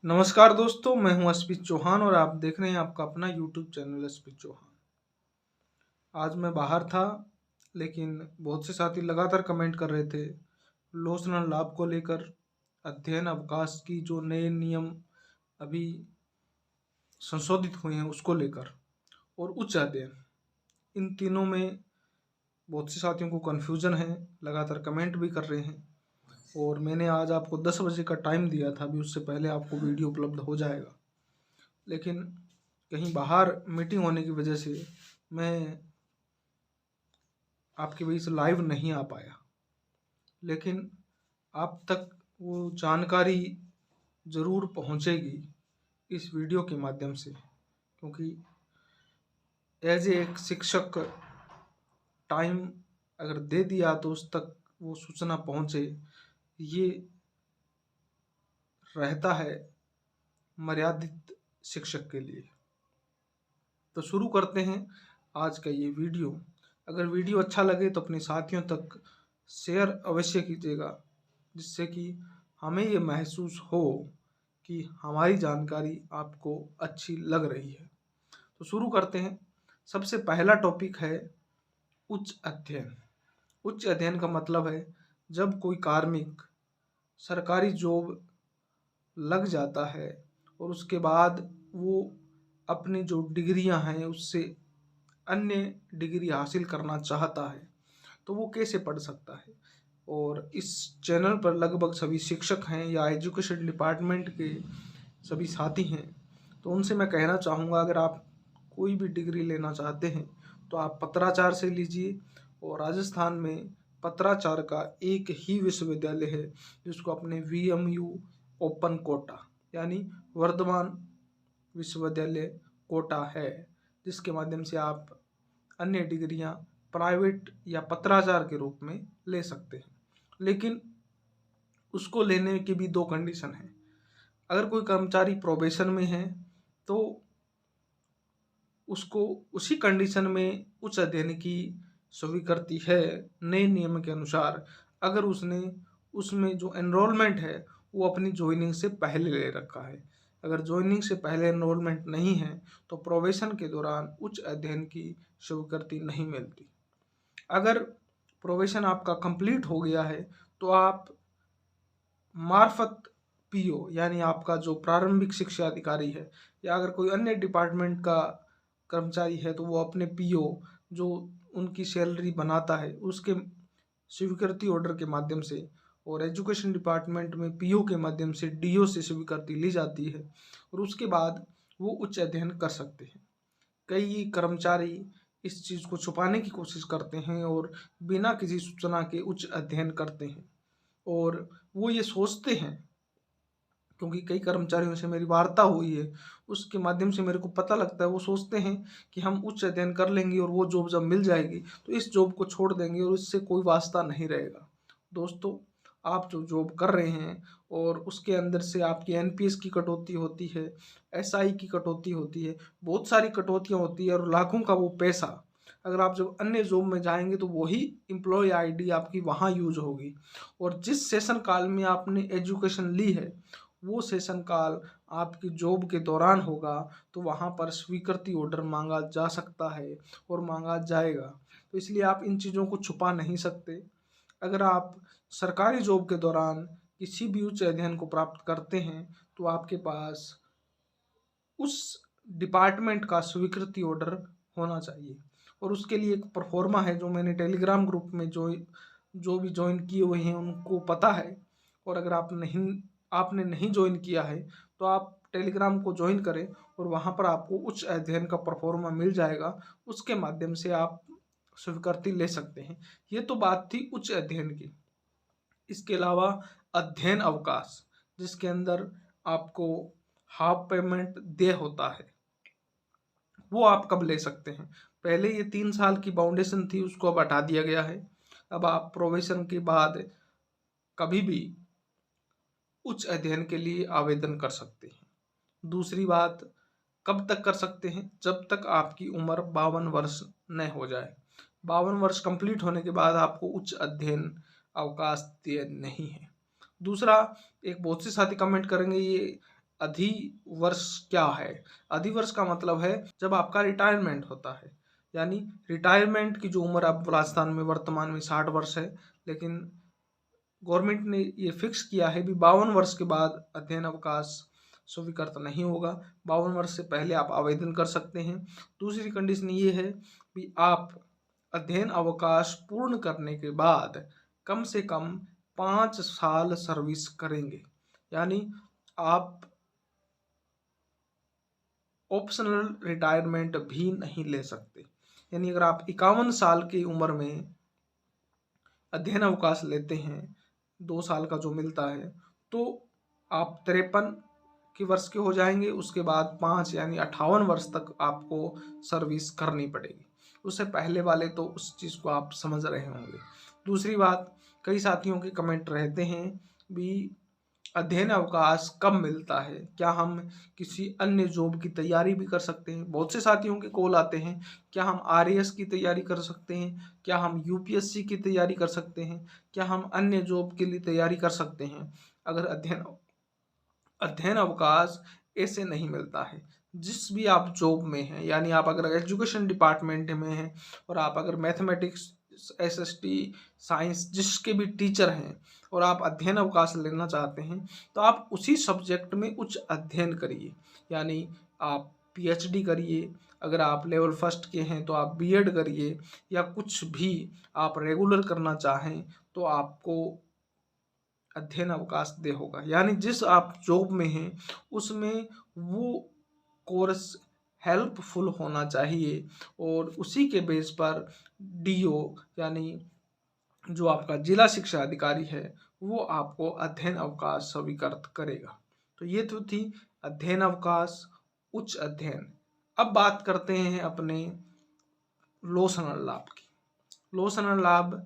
नमस्कार दोस्तों, मैं हूं अस्पित चौहान और आप देख रहे हैं आपका अपना यूट्यूब चैनल अस्पित चौहान। आज मैं बाहर था, लेकिन बहुत से साथी लगातार कमेंट कर रहे थे लोचन लाभ को लेकर, अध्ययन अवकाश की जो नए नियम अभी संशोधित हुए हैं उसको लेकर, और उच्च अध्ययन। इन तीनों में बहुत से साथियों को कन्फ्यूजन है, लगातार कमेंट भी कर रहे हैं। और मैंने आज आपको 10 बजे का टाइम दिया था, अभी उससे पहले आपको वीडियो उपलब्ध हो जाएगा, लेकिन कहीं बाहर मीटिंग होने की वजह से मैं आपके बीच लाइव नहीं आ पाया। लेकिन आप तक वो जानकारी ज़रूर पहुंचेगी इस वीडियो के माध्यम से, क्योंकि एज एक शिक्षक टाइम अगर दे दिया तो उस तक वो सूचना पहुंचे, ये रहता है मर्यादित शिक्षक के लिए। तो शुरू करते हैं आज का ये वीडियो। अगर वीडियो अच्छा लगे तो अपने साथियों तक शेयर अवश्य कीजिएगा, जिससे कि हमें ये महसूस हो कि हमारी जानकारी आपको अच्छी लग रही है। तो शुरू करते हैं। सबसे पहला टॉपिक है उच्च अध्ययन। उच्च अध्ययन का मतलब है जब कोई कार्मिक सरकारी जॉब लग जाता है और उसके बाद वो अपनी जो डिग्रियां हैं उससे अन्य डिग्री हासिल करना चाहता है, तो वो कैसे पढ़ सकता है। और इस चैनल पर लगभग सभी शिक्षक हैं या एजुकेशन डिपार्टमेंट के सभी साथी हैं, तो उनसे मैं कहना चाहूँगा, अगर आप कोई भी डिग्री लेना चाहते हैं तो आप पत्राचार से लीजिए। और राजस्थान में पत्राचार का एक ही विश्वविद्यालय है जिसको अपने VMU ओपन कोटा यानी वर्धमान विश्वविद्यालय कोटा है, जिसके माध्यम से आप अन्य डिग्रियां प्राइवेट या पत्राचार के रूप में ले सकते हैं। लेकिन उसको लेने की भी दो कंडीशन है। अगर कोई कर्मचारी प्रोबेशन में है तो उसको उसी कंडीशन में उच्च अध्ययन की स्वीकृति है नए नियम के अनुसार, अगर उसने उसमें जो एनरोलमेंट है वो अपनी ज्वाइनिंग से पहले ले रखा है। अगर ज्वाइनिंग से पहले एनरोलमेंट नहीं है तो प्रोबेशन के दौरान उच्च अध्ययन की स्वीकृति नहीं मिलती। अगर प्रोबेशन आपका कंप्लीट हो गया है तो आप मार्फत PO यानी आपका जो प्रारंभिक शिक्षा अधिकारी है, या अगर कोई अन्य डिपार्टमेंट का कर्मचारी है तो वो अपने PO जो उनकी सैलरी बनाता है उसके स्वीकृति ऑर्डर के माध्यम से, और एजुकेशन डिपार्टमेंट में PO के माध्यम से DO से स्वीकृति ली जाती है, और उसके बाद वो उच्च अध्ययन कर सकते हैं। कई कर्मचारी इस चीज़ को छुपाने की कोशिश करते हैं और बिना किसी सूचना के उच्च अध्ययन करते हैं, और वो ये सोचते हैं, क्योंकि कई कर्मचारियों से मेरी वार्ता हुई है उसके माध्यम से मेरे को पता लगता है, वो सोचते हैं कि हम उच्च अध्ययन कर लेंगे और वो जॉब जब मिल जाएगी तो इस जॉब को छोड़ देंगे और इससे कोई वास्ता नहीं रहेगा। दोस्तों, आप जो जॉब कर रहे हैं और उसके अंदर से आपकी NPS की कटौती होती है, SI की कटौती होती है, बहुत सारी कटौतियाँ होती है, और लाखों का वो पैसा अगर आप जब अन्य जॉब में जाएंगे तो वही एम्प्लॉय ID आपकी वहाँ यूज होगी, और जिस सेशन काल में आपने एजुकेशन ली है वो सेशन काल आपकी जॉब के दौरान होगा, तो वहाँ पर स्वीकृति ऑर्डर मांगा जा सकता है और मांगा जाएगा। तो इसलिए आप इन चीज़ों को छुपा नहीं सकते। अगर आप सरकारी जॉब के दौरान किसी भी उच्च अध्ययन को प्राप्त करते हैं तो आपके पास उस डिपार्टमेंट का स्वीकृति ऑर्डर होना चाहिए, और उसके लिए एक परफॉर्मा है जो मैंने टेलीग्राम ग्रुप में जो भी ज्वाइन किए हुए हैं उनको पता है। और अगर आपने नहीं ज्वाइन किया है तो आप टेलीग्राम को ज्वाइन करें, और वहाँ पर आपको उच्च अध्ययन का परफॉर्मा मिल जाएगा, उसके माध्यम से आप स्वीकृति ले सकते हैं। ये तो बात थी उच्च अध्ययन की। इसके अलावा अध्ययन अवकाश, जिसके अंदर आपको हाफ पेमेंट दे होता है, वो आप कब ले सकते हैं। पहले ये 3 साल की बाउंडेशन थी, उसको अब हटा दिया गया है। अब आप प्रोबेशन के बाद कभी भी उच्च अध्ययन के लिए आवेदन कर सकते हैं। दूसरी बात, कब तक कर सकते हैं, जब तक आपकी उम्र 52 वर्ष न हो जाए। 52 वर्ष कंप्लीट होने के बाद आपको उच्च अध्ययन अवकाश दिए नहीं है। दूसरा, एक बहुत से साथी कमेंट करेंगे ये अधिवर्ष क्या है? अधिवर्ष का मतलब है जब आपका रिटायरमेंट होता है, यानी रिटायरमेंट की जो उम्र अब राजस्थान में वर्तमान में 60 वर्ष है, लेकिन गवर्नमेंट ने ये फिक्स किया है भी 52 वर्ष के बाद अध्ययन अवकाश स्वीकृत नहीं होगा। 52 वर्ष से पहले आप आवेदन कर सकते हैं। दूसरी कंडीशन ये है कि आप अध्ययन अवकाश पूर्ण करने के बाद कम से कम 5 साल सर्विस करेंगे, यानी आप ऑप्शनल रिटायरमेंट भी नहीं ले सकते। यानी अगर आप 51 साल की उम्र में अध्ययन अवकाश लेते हैं, 2 साल का जो मिलता है, तो आप 53 के वर्ष के हो जाएंगे। उसके बाद 5 यानी 58 वर्ष तक आपको सर्विस करनी पड़ेगी। उससे पहले वाले तो उस चीज़ को आप समझ रहे होंगे। दूसरी बात, कई साथियों के कमेंट रहते हैं भी अध्ययन अवकाश कब मिलता है, क्या हम किसी अन्य जॉब की तैयारी भी कर सकते हैं? बहुत से साथियों के कॉल आते हैं, क्या हम आरएएस की तैयारी कर सकते हैं, क्या हम यूपीएससी की तैयारी कर सकते हैं, क्या हम अन्य जॉब के लिए तैयारी कर सकते हैं? अगर अध्ययन अवकाश ऐसे नहीं मिलता है। जिस भी आप जॉब में हैं, यानी आप अगर एजुकेशन डिपार्टमेंट में हैं और आप अगर मैथमेटिक्स, एसएसटी, साइंस जिसके भी टीचर हैं और आप अध्ययन अवकाश लेना चाहते हैं, तो आप उसी सब्जेक्ट में उच्च अध्ययन करिए, यानी आप पीएचडी करिए। अगर आप लेवल फर्स्ट के हैं तो आप बीएड करिए, या कुछ भी आप रेगुलर करना चाहें तो आपको अध्ययन अवकाश दे होगा। यानी जिस आप जॉब में हैं उसमें वो कोर्स हेल्पफुल होना चाहिए, और उसी के बेस पर डीओ यानी जो आपका जिला शिक्षा अधिकारी है वो आपको अध्ययन अवकाश स्वीकृत करेगा। तो ये तो थी अध्ययन अवकाश, उच्च अध्ययन। अब बात करते हैं अपने लोसनल लाभ की। लोसनल लाभ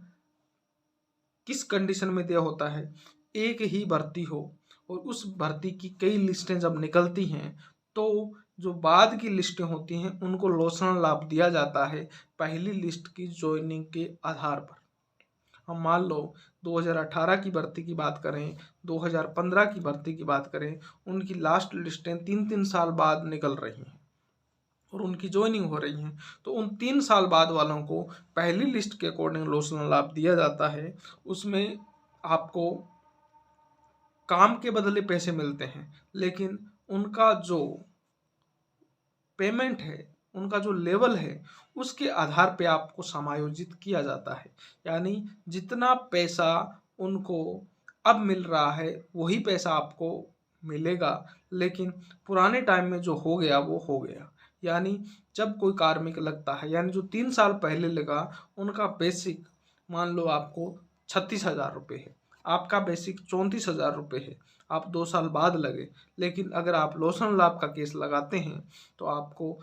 किस कंडीशन में दिया होता है? एक ही भर्ती हो और उस भर्ती की कई लिस्टें जब निकलती हैं, तो जो बाद की लिस्टें होती हैं उनको लोसनल लाभ दिया जाता है पहली लिस्ट की ज्वाइनिंग के आधार पर। हम मान लो 2018 की भर्ती की बात करें, 2015 की भर्ती की बात करें, उनकी लास्ट लिस्टें 3-3 साल बाद निकल रही हैं और उनकी ज्वाइनिंग हो रही है, तो उन 3 साल बाद वालों को पहली लिस्ट के अकॉर्डिंग लोसनल लाभ दिया जाता है। उसमें आपको काम के बदले पैसे मिलते हैं, लेकिन उनका जो पेमेंट है, उनका जो लेवल है, उसके आधार पे आपको समायोजित किया जाता है। यानी जितना पैसा उनको अब मिल रहा है वही पैसा आपको मिलेगा, लेकिन पुराने टाइम में जो हो गया वो हो गया। यानी जब कोई कार्मिक लगता है, यानी जो 3 साल पहले लगा, उनका बेसिक मान लो आपको 36,000 रुपये है, आपका बेसिक 34,000 रुपये है, आप 2 साल बाद लगे। लेकिन अगर आप लोसन लाभ का केस लगाते हैं तो आपको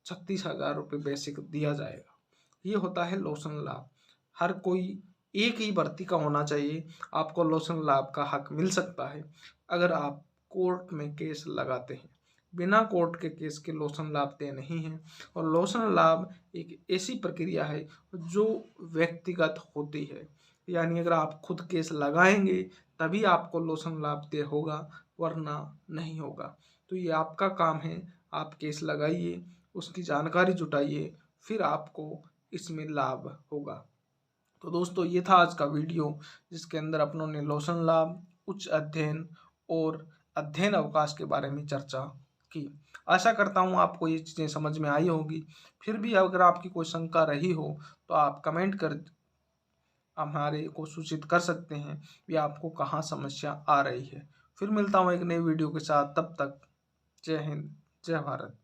36,000 रुपये बेसिक दिया जाएगा। ये होता है लोसन लाभ। हर कोई एक ही भर्ती का होना चाहिए, आपको लोसन लाभ का हक मिल सकता है अगर आप कोर्ट में केस लगाते हैं। बिना कोर्ट के केस के लोसन लाभ तय नहीं है, और लोसन लाभ एक ऐसी प्रक्रिया है जो व्यक्तिगत होती है। यानी अगर आप खुद केस लगाएंगे तभी आपको लोसन लाभ तय होगा, वरना नहीं होगा। तो ये आपका काम है, आप केस लगाइए, उसकी जानकारी जुटाइए, फिर आपको इसमें लाभ होगा। तो दोस्तों, ये था आज का वीडियो जिसके अंदर अपनों ने लोसन लाभ, उच्च अध्ययन और अध्ययन अवकाश के बारे में चर्चा की। आशा करता हूँ आपको ये चीज़ें समझ में आई होगी। फिर भी अगर आपकी कोई शंका रही हो तो आप कमेंट कर हमारे को सूचित कर सकते हैं कि आपको कहाँ समस्या आ रही है। फिर मिलता हूँ एक नई वीडियो के साथ, तब तक जय हिंद, जय भारत।